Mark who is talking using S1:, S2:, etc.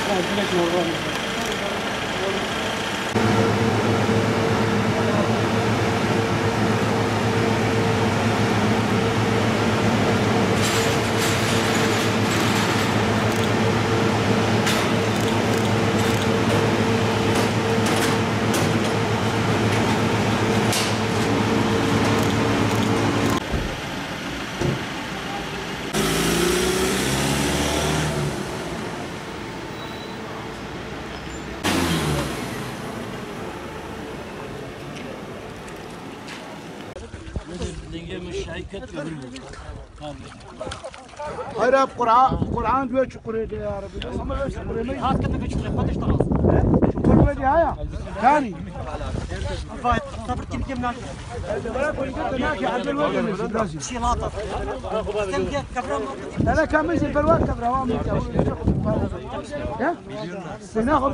S1: هاي قرآن جو شكري يا ربي ما شكري ما
S2: هات كده بشكري ما تشتغل
S1: شكري ما دي هاي ثاني
S2: فايت صبر كم كم ناكي
S1: ولا كل كده ناكي عبد الوهاب
S2: شيلاطه كم جت كبرام
S1: لا كم يجي بالوقت كبرام يا سناخذ